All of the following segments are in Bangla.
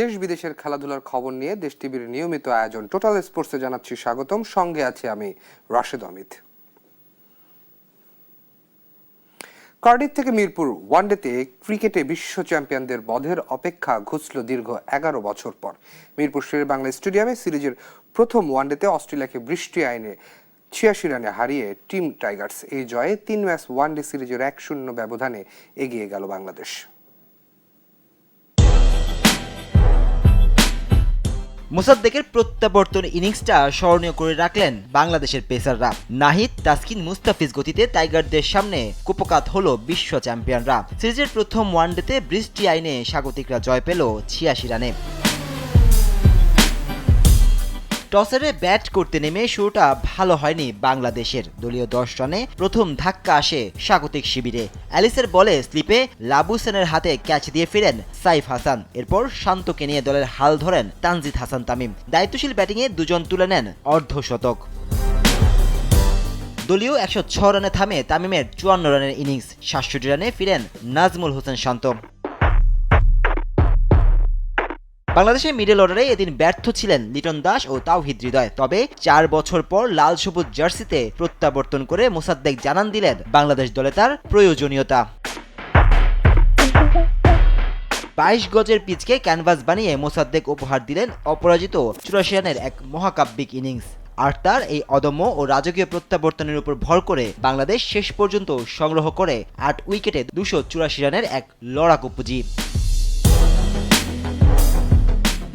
দেশ বিদেশের খেলাধুলার খবর নিয়ে দেশ টিভির নিয়মিত আয়োজন টোটাল স্পোর্টসে জানাচ্ছি স্বাগতম। সঙ্গে আছে আমি রাশেদ অমিত। কার্ডিফ থেকে মিরপুর ওয়ানডেতে ক্রিকেটে বিশ্ব চ্যাম্পিয়নদের বধের অপেক্ষা ঘুচল দীর্ঘ 11 বছর পর। মিরপুর শেরে বাংলা স্টেডিয়ামে সিরিজের প্রথম ওয়ানডেতে অস্ট্রেলিয়াকে বৃষ্টি আইনে 86 রানে হারিয়ে টিম টাইগার্স। এই জয়ে 3 ম্যাচ ওয়ানডে সিরিজের 1-0 ব্যবধানে এগিয়ে গেল বাংলাদেশ। মোসাদ্দেকের প্রত্যাবর্তন ইনিংসটা স্মরণীয় করে রাখলেন বাংলাদেশের পেসাররা। নাহিদ, তাসকিন, মুস্তাফিজ গতিতে টাইগারদের সামনে কুপকাত হলো বিশ্ব চ্যাম্পিয়নরা। সিরিজের প্রথম ওয়ানডেতে বৃষ্টি আইনে স্বাগতিকরা জয় পেল 86 রানে। টসেরে ব্যাট করতে নেমে শুরুটা ভালো হয়নি বাংলাদেশের। দলীয় 10 রানে প্রথম ধাক্কা আসে স্বাগতিক শিবিরে। অ্যালিসের বলে স্লিপে লাবুসেনের হাতে ক্যাচ দিয়ে ফিরেন সাইফ হাসান। এরপর শান্তকে নিয়ে দলের হাল ধরেন তানজিদ হাসান তামিম। দায়িত্বশীল ব্যাটিংয়ে দুজন তুলে নেন অর্ধশতক। দলীয় 106 রানে থামে তামিমের 54 রানের ইনিংস। 67 রানে ফিরেন নাজমুল হোসেন শান্ত। বাংলাদেশের মিডল অর্ডারে এদিন ব্যর্থ ছিলেন লিটন দাস ও তাওহিদ হৃদয়। তবে 4 বছর পর লাল সবুজ জার্সিতে প্রত্যাবর্তন করে মোসাদ্দেক জানান দিলেন বাংলাদেশ দলে তার প্রয়োজনীয়তা। 22 গজের পিচকে ক্যানভাস বানিয়ে মোসাদ্দেক উপহার দিলেন অপরাজিত 84 রানের এক মহাকাব্যিক ইনিংস। আর তার এই অদম্য ও রাজকীয় প্রত্যাবর্তনের উপর ভর করে বাংলাদেশ শেষ পর্যন্ত সংগ্রহ করে 8 উইকেটে 284 রানের এক লড়াকু পুঁজি।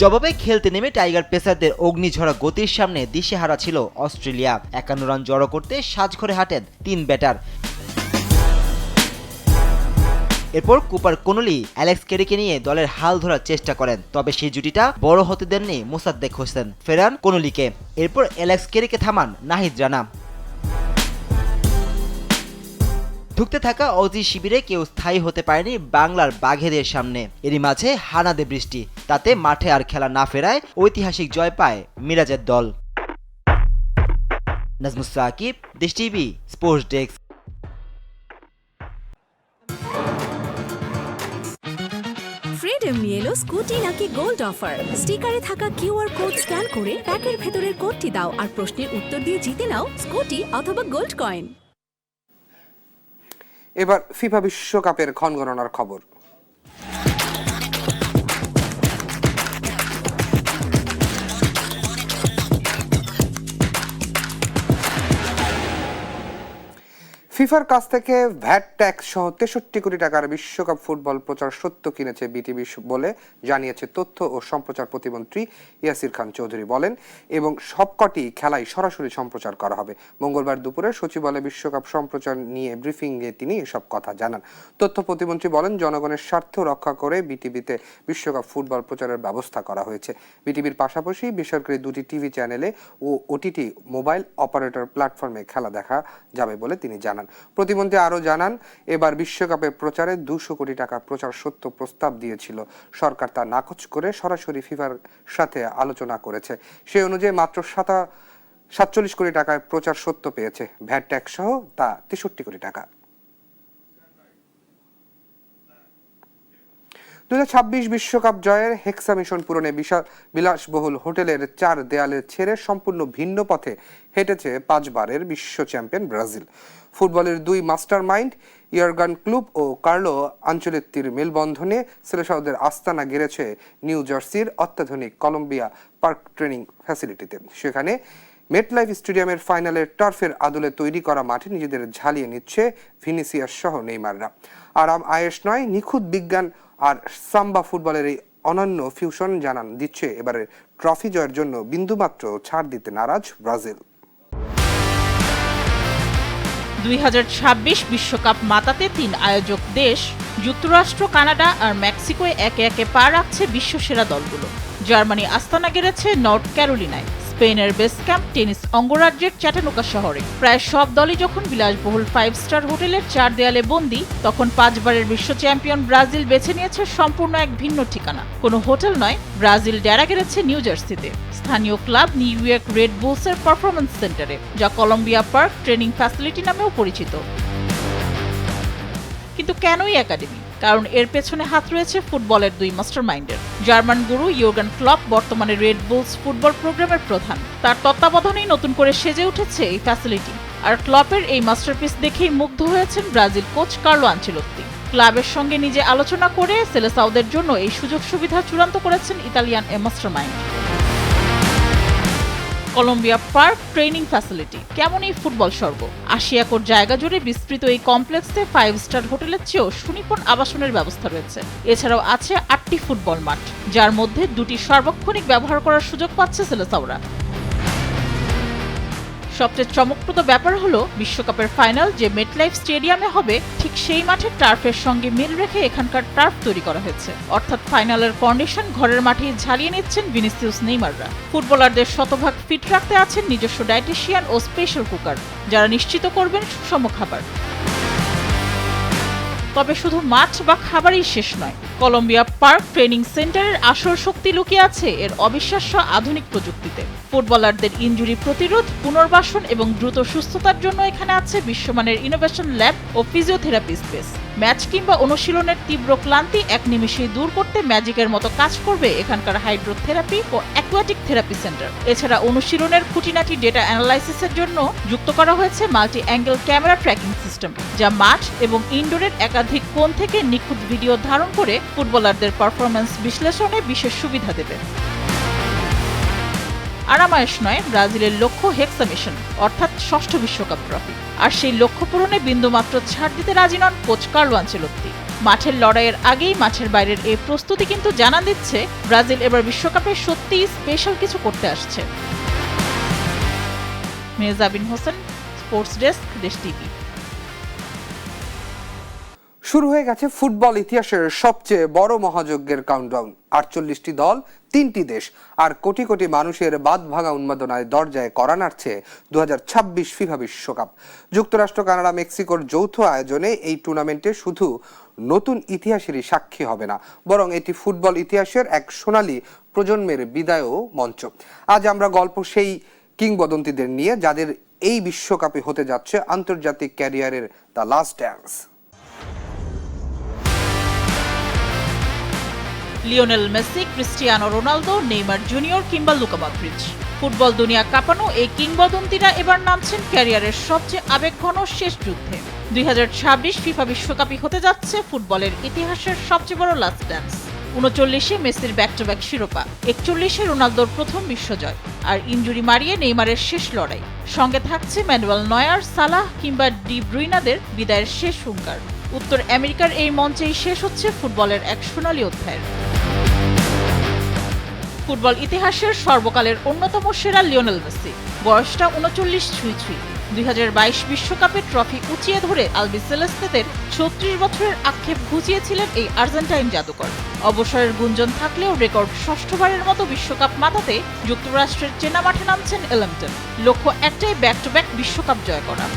জবাবে খেলতে নেমে টাইগার পেসারদের অগ্নিঝরা গতির সামনে দিশেহারা ছিল অস্ট্রেলিয়া। 51 রান জড়ো করতে সাজঘরে হাঁটেন 3 ব্যাটার। এরপর কুপার কোনলি অ্যালেক্স কেরিকে নিয়ে দলের হাল ধরার চেষ্টা করেন। তবে সেই জুটিটা বড় হতে দেননি মোসাদ্দেক হোসেন, ফেরান কোনলিকে। এরপর অ্যালেক্স কেরিকে থামান নাহিদ রানা। ঢুকতে থাকা অজি শিবিরে কেউ স্থায়ী হতে পারেনি বাংলার বাঘেদের সামনে। এরই মাঝে হানাদে বৃষ্টি, তাতে মাঠে আর খেলা না ফেরায় ঐতিহাসিক জয় পায় মিরাজের দল। নাজমুস সাকিব, দেশ টিভি স্পোর্টস ডেস্ক। ফ্রিডম নিয়ে এলো স্কুটি নাকি গোল্ড অফার। স্টিকারে থাকা কিউআর কোড স্ক্যান করে প্যাকের ভেতরের কোডটি দাও আর প্রশ্নের উত্তর দিয়ে জিতে নাও স্কুটি অথবা গোল্ড কয়েন। এবার ফিফা বিশ্বকাপের ক্ষণগণনার খবর। ফিফার কাছ থেকে ভ্যাট ট্যাক্স সহ 63 কোটি টাকার বিশ্বকাপ ফুটবল প্রচার সত্য কিনেছে বিটিভি বলে জানিয়েছে তথ্য ও সম্প্রচার প্রতিমন্ত্রী ইয়াসির খান চৌধুরী। বলেন এবং সবকটি খেলাই সরাসরি সম্প্রচার করা হবে। মঙ্গলবার দুপুরে সচিবালয়ে বিশ্বকাপ সম্প্রচার নিয়ে ব্রিফিংয়ে তিনি এসব কথা জানান। তথ্য প্রতিমন্ত্রী বলেন জনগণের স্বার্থ রক্ষা করে বিটিভিতে বিশ্বকাপ ফুটবল প্রচারের ব্যবস্থা করা হয়েছে। বিটিভির পাশাপাশি বেসরকারি 2টি টিভি চ্যানেলে ও ওটিটি মোবাইল অপারেটর প্ল্যাটফর্মে খেলা দেখা যাবে বলে তিনি জানান। প্রতিমন্ত্রী আরো জানান এবার বিশ্বকাপের প্রচারে 200 কোটি টাকা প্রচার সত্য প্রস্তাব দিয়েছিল। সরকার তা নাকচ করে সরাসরি ফিফার সাথে আলোচনা করেছে। সেই অনুযায়ী মাত্র 47 কোটি টাকায় প্রচার সত্য পেয়েছে। ভ্যাট ট্যাক্স সহ তা 63 কোটি টাকা। 2026 বিশ্বকাপ জয়ের হেক্সা মিশন পূরণে বিলাসবহুল হোটেলের 4 দেয়ালে ছেড়ে সম্পূর্ণ ভিন্ন পথে হেঁটেছে 5 বারের বিশ্ব চ্যাম্পিয়ন ব্রাজিল। ফুটবলের 2 মাস্টার মাইন্ড ইয়ার্গান ক্লুপ ও কার্লো আঞ্চলেত্তির মেলবন্ধনে সেলেসাওদের আস্তানা গেড়েছে নিউ জার্সির অত্যাধুনিক কলম্বিয়া পার্ক ট্রেনিং ফ্যাসিলিটিতে। সেখানে মেটলাইফ স্টেডিয়ামের ফাইনালের টার্ফের আদলে তৈরি করা মাঠে নিজেদের ঝালিয়ে নিচ্ছে ভিনিসিয়াস সহ নেইমাররা। আরাম আয়েশ নয়, নিখুঁত বিজ্ঞান আর সাম্বা ফুটবলের এই অনন্য ফিউশন জানান দিচ্ছে এবারে ট্রফি জয়ের জন্য বিন্দুমাত্র ছাড় দিতে নারাজ ব্রাজিল। 2026 বিশ্বকাপ মাতাতে 3 আয়োজক দেশ যুক্তরাষ্ট্র, কানাডা আর মেক্সিকোয় একে একে পা রাখছে বিশ্বসেরা দলগুলো। জার্মানি আস্তানা গেড়েছে নর্থ ক্যারোলিনায়। স্পেনের বেস ক্যাম্প টেনিস অঙ্গরাজ্যের চ্যাটানুকা শহরে। প্রায় সব দলই যখন বিলাসবহুল 5 স্টার হোটেলের 4 দেয়ালে বন্দী, তখন 5 বারের বিশ্ব চ্যাম্পিয়ন ব্রাজিল বেছে নিয়েছে সম্পূর্ণ এক ভিন্ন ঠিকানা। কোনো হোটেল নয়, ব্রাজিল ডেরা গেড়েছে নিউ জার্সিতে স্থানীয় ক্লাব নিউ ইয়র্ক রেড বুলসের পারফরম্যান্স সেন্টারে, যা কলম্বিয়া পার্ক ট্রেনিং ফ্যাসিলিটি নামেও পরিচিত। কিন্তু কেনই একাডেমি? কারণ এর পেছনে হাত রয়েছে ফুটবলের দুই মাস্টারমাইন্ডের। জার্মান গুরু ইয়োর্গেন ক্লপ বর্তমানে রেড বুলস ফুটবল প্রোগ্রামের প্রধান। তার তত্ত্বাবধানেই নতুন করে সেজে উঠেছে এই ফ্যাসিলিটি। আর ক্লপের এই মাস্টারপিস দেখেই মুগ্ধ হয়েছেন ব্রাজিল কোচ কার্লো আনচেলত্তি। ক্লাবের সঙ্গে নিজে আলোচনা করে সেলেসাওদের জন্য এই সুযোগ সুবিধা চূড়ান্ত করেছেন ইতালিয়ান এ mastermind. Columbia park training facility কেমন এই ফুটবল স্বর্গ। ৮০ একর জায়গা জুড়ে বিস্তৃত এই কমপ্লেক্সে 5 স্টার হোটেলের চেয়েও সুনিপুণ আবাসনের ব্যবস্থা রয়েছে। এছাড়াও আছে ৮টি ফুটবল মাঠ, যার মধ্যে 2টি সার্বক্ষণিক ব্যবহার করার সুযোগ পাচ্ছে সেলেসাওরা। সবচেয়ে চমকপ্রদ ব্যাপার হলো বিশ্বকাপের ফাইনাল যে মেটলাইফ স্টেডিয়ামে হবে, ঠিক সেই মাঠে টার্ফের সঙ্গে মিল রেখে এখানকার টার্ফ তৈরি করা হয়েছে। অর্থাৎ ফাইনালের কন্ডিশন ঘরের মাঠেই ঝালিয়ে নিচ্ছেন ভিনিসিয়াস নেইমাররা। ফুটবলারদের শতভাগ ফিট রাখতে আছেন নিজস্ব ডায়েটিশিয়ান ও স্পেশাল কুকার, যারা নিশ্চিত করবেন সুষম খাবার। তবে শুধু মাঠ বা খাবারই শেষ নয়, কলম্বিয়া পার্ক ট্রেনিং সেন্টারের আসল শক্তি লুকিয়ে আছে এর অবিশ্বাস্য আধুনিক প্রযুক্তিতে। ফুটবলারদের ইনজুরি প্রতিরোধ, পুনর্বাসন এবং দ্রুত সুস্থতার জন্য এখানে আছে বিশ্বমানের ইনোভেশন ল্যাব ও ফিজিওথেরাপি স্পেস। ম্যাচ কিংবা অনুশীলনের তীব্র ক্লান্তি এক নিমেষেই দূর করতে ম্যাজিকের মতো কাজ করবে এখানকার হাইড্রোথেরাপি ও অ্যাকুয়াটিক থেরাপি সেন্টার। এছাড়া অনুশীলনের খুঁটিনাটি ডেটা অ্যানালাইসিসের জন্য যুক্ত করা হয়েছে multi angle camera tracking system, যা মাঠ এবং ইনডোরের একাধিক কোণ থেকে নিখুঁত ভিডিও ধারণ করে ফুটবলারদের পারফরম্যান্স বিশ্লেষণে বিশেষ সুবিধা দেবে। আরামায়েশ নয়, ব্রাজিলের লক্ষ্য হেক্সা মিশন, অর্থাৎ ৬ষ্ঠ বিশ্বকাপ ট্রফি। আর সেই লক্ষ্য পূরণে বিন্দুমাত্র ছাড় দিতে রাজি নন কোচ কার্লো আনচেলত্তি। মাঠের লড়াইয়ের আগেই মাঠের বাইরের এই প্রস্তুতি কিন্তু জানান দিচ্ছে ব্রাজিল এবার বিশ্বকাপে সত্যিই স্পেশাল কিছু করতে আসছে। মেহজাবিন হোসেন, স্পোর্টস ডেস্ক, দেশ টিভি। শুরু হয়ে গেছে ফুটবল ইতিহাসের সবচেয়ে বড় মহাযজ্ঞের কাউন্টডাউন। ৪৮টি দল, ৩টি দেশ আর কোটি কোটি মানুষের বাদ ভাঙা উন্মাদনায় দরজায় কড়া নাড়ছে ২০২৬ ফিফা বিশ্বকাপ। যুক্তরাষ্ট্র, কানাডা, মেক্সিকোর যৌথ আয়োজনে এই টুর্নামেন্টে শুধু নতুন ইতিহাসেরই সাক্ষী হবে না, বরং এটি ফুটবল ইতিহাসের এক সোনালী প্রজন্মের বিদায়ও মঞ্চ। আজ আমরা গল্প সেই কিংবদন্তিদের নিয়ে, যাদের এই বিশ্বকাপে হতে যাচ্ছে আন্তর্জাতিক ক্যারিয়ারের the last dance. Lionel Messi, Cristiano Ronaldo, Neymar junior কিংবা লুকা মদ্রিচ, ফুটবল দুনিয়া কাঁপানো এই কিংবদন্তিরা এবার নামছেন ক্যারিয়ারের সবচেয়ে আবেগঘন শেষ যুদ্ধে। ২০২৬ ফিফা বিশ্বকাপই হতে যাচ্ছে ফুটবলের ইতিহাসের সবচেয়ে বড় লাস্ট ড্যান্স। ৩৯-এ মেসির ব্যাক টু ব্যাক শিরোপা, ৪১-এ রোনালদোর প্রথম বিশ্বজয়, আর ইনজুরি মারিয়ে নেইমারের শেষ লড়াই। সঙ্গে থাকছে ম্যানুয়েল নয়ার, সালাহ কিংবা ডি ব্রুইনাদের বিদায়ের শেষ হুঙ্কার। উত্তর আমেরিকার এই মঞ্চেই শেষ হচ্ছে ফুটবলের এক সোনালী অধ্যায়ের। ফুটবল ইতিহাসের সর্বকালের অন্যতম সেরা লিওনেল মেসি, বয়সটা ৩৯ ছুঁই ছুঁই। ২০২২ বিশ্বকাপে ট্রফি উঁচিয়ে ধরে আলবিসেলেস্তেদের ৩৬ বছরের আক্ষেপ ঘুচিয়েছিলেন এই আর্জেন্টাইন জাদুকর। অবসরের গুঞ্জন থাকলেও রেকর্ড ৬ষ্ঠবারের মতো বিশ্বকাপ মাতাতে যুক্তরাষ্ট্রের চেনা মাঠে নামছেন এলম্পটন। লক্ষ্য একটাই, ব্যাক টু ব্যাক বিশ্বকাপ জয় করা।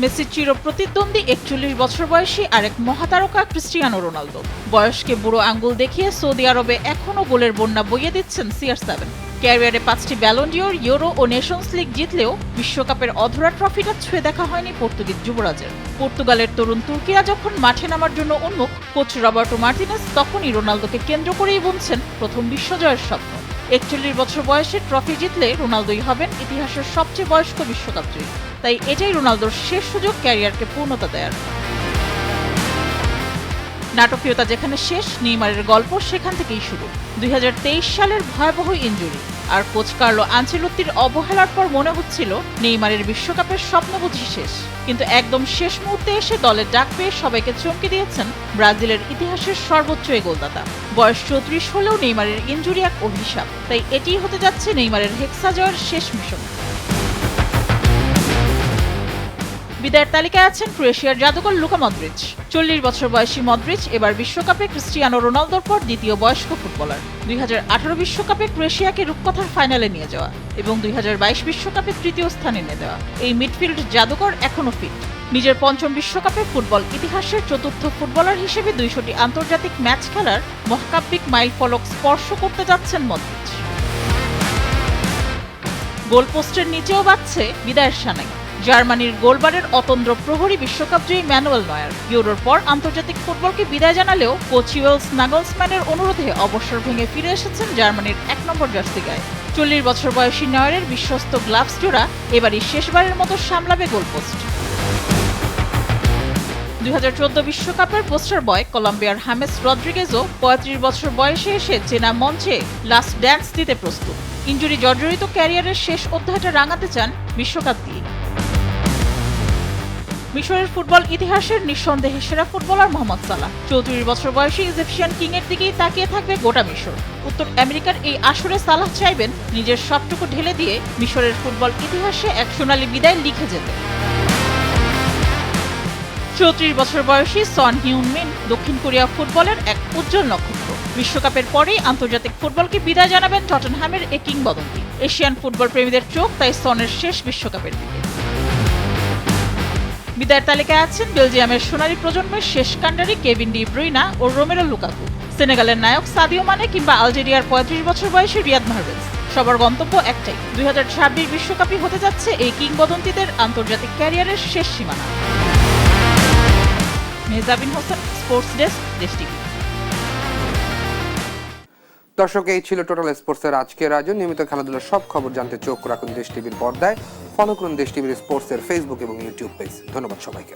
মেসির চির প্রতিদ্বন্দ্বী ৪১ বছর বয়সী আরেক মহাতারকা ক্রিস্টিয়ানো রোনালদো। বয়সকে বুড়ো আঙ্গুল দেখিয়ে সৌদি আরবে এখনও গোলের বন্যা বইয়ে দিচ্ছেন CR7। ক্যারিয়ারে 5টি ব্যালন ডিওর, ইউরো ও নেশনস লিগ জিতলেও বিশ্বকাপের অধরা ট্রফিটা ছুঁয়ে দেখা হয়নি পর্তুগিজ যুবরাজের। পর্তুগালের তরুণ তুর্কিরা যখন মাঠে নামার জন্য উন্মুখ, কোচ রবার্টো মার্টিনেস তখনই রোনালদোকে কেন্দ্র করেই বুনছেন প্রথম বিশ্বজয়ের স্বপ্ন। ৪১ বছর বয়সে ট্রফি জিতলে রোনালদোই হবেন ইতিহাসের সবচেয়ে বয়স্ক বিশ্বকাপ জয়ী। তাই এটাই রোনালদোর শেষ সুযোগ ক্যারিয়ারকে পূর্ণতা দেয়ার। নাটকীয়তা যেখানে শেষ, নেইমারের গল্প সেখান থেকেই শুরু। ২০২৩ সালের ভয়াবহ ইনজুরি আর কোচ কার্লো আনচেলত্তির অবহেলার পর মনে হচ্ছিল নেইমারের বিশ্বকাপের স্বপ্ন বুঝি শেষ। কিন্তু একদম শেষ মুহূর্তে এসে দলের ডাক পেয়ে সবাইকে চমকে দিয়েছেন ব্রাজিলের ইতিহাসের সর্বোচ্চ এই গোলদাতা। বয়স ৩৪ হলেও নেইমারের ইনজুরি এক অভিশাপ, তাই এটিই হতে যাচ্ছে নেইমারের হেক্সা জয়ের শেষ মিশন। বিদায়ের তালিকায় আছেন ক্রোয়েশিয়ার জাদুকর লুকা মদ্রিচ। ৪০ বছর বয়সী মদ্রিচ এবার বিশ্বকাপে ক্রিস্টিয়ানো রোনালদোর পর দ্বিতীয় বয়স্ক ফুটবলার। ২০১৮ বিশ্বকাপে ক্রোয়েশিয়াকে রূপকথার ফাইনালে নিয়ে যাওয়া এবং ২০২২ বিশ্বকাপে তৃতীয় স্থানে নিয়ে দেওয়া এই মিডফিল্ড জাদুকর এখনও ফিট। নিজের পঞ্চম বিশ্বকাপে ফুটবল ইতিহাসের চতুর্থ ফুটবলার হিসেবে ২০০টি আন্তর্জাতিক ম্যাচ খেলার মহাকাব্যিক মাইলফলক স্পর্শ করতে যাচ্ছেন মদ্রিচ। গোলপোস্টের নিচেও বাজছে বিদায়ের সানাই। জার্মানির গোলবারের অতন্দ্র প্রহরী বিশ্বকাপ জয়ী ম্যানুয়েল নয়ার ইউরোর পর আন্তর্জাতিক ফুটবলকে বিদায় জানালেও কোচ ইউয়েলস নাগলসম্যানের অনুরোধে অবসর ভেঙে ফিরে এসেছেন জার্মানির ১ নম্বর জার্সি গায়ে। ৪০ বছর বয়সী নয়ারের বিশ্বস্ত গ্লাভস জোড়া এবারই শেষবারের মতো সামলাবে গোলপোস্ট। 2014 বিশ্বকাপের পোস্টার বয় কলম্বিয়ার হামেস রদ্রিগেজও ৩৫ বছর বয়সে এসে চেনা মঞ্চে লাস্ট ড্যান্স দিতে প্রস্তুত। ইনজুরি জর্জরিত ক্যারিয়ারের শেষ অধ্যায়টা রাঙাতে চান বিশ্বকাপ দিয়ে। মিশরের ফুটবল ইতিহাসের নিঃসন্দেহে সেরা ফুটবলার মোহাম্মদ সালাহ 34 বছর বয়সী ইজিপশিয়ান কিং এর দিকেই তাকিয়ে থাকবে গোটা মিশর। উত্তর আমেরিকার এই আসরে সালাহ চাইবেন নিজের সবটুকু ঢেলে দিয়ে মিশরের ফুটবল ইতিহাসে এক সোনালী বিদায় লিখে যেতে। 34 বছর বয়সী সন হিউন মিন দক্ষিণ কোরিয়া ফুটবলের এক উজ্জ্বল নক্ষত্র। বিশ্বকাপের পরেই আন্তর্জাতিক ফুটবলকে বিদায় জানাবেন টটেনহামের এই কিংবদন্তি। এশিয়ান ফুটবল প্রেমীদের চোখ তাই সনের শেষ বিশ্বকাপের দিকে। বিদায়ের তালিকায় আছেন বেলজিয়ামের সোনালী প্রজন্মের শেষ কান্ডারি কেভিন ডি ব্রুইনা ও রোমেরো লুকাকু, সেনেগালের নায়ক সাদিও মানে কিংবা আলজেরিয়ার 35 বছর বয়সী রিয়াদ মাহরেজ। সবার গন্তব্য একটাই, 2026 বিশ্বকাপই হতে যাচ্ছে এই কিংবদন্তিদের আন্তর্জাতিক ক্যারিয়ারের শেষ সীমানা। মেহজাবিন হোসেন, স্পোর্টস ডেস্ক, দেশ টিভি। দর্শক, এই ছিল টোটাল স্পোর্টসের আজকের আয়োজন। নিয়মিত খেলাধুলার সব খবর জানতে চোখ রাখুন দেশ টিভির পর্দায়। ফলো করুন দেশ টিভির স্পোর্টসের ফেসবুক এবং ইউটিউব পেজ। ধন্যবাদ সবাইকে।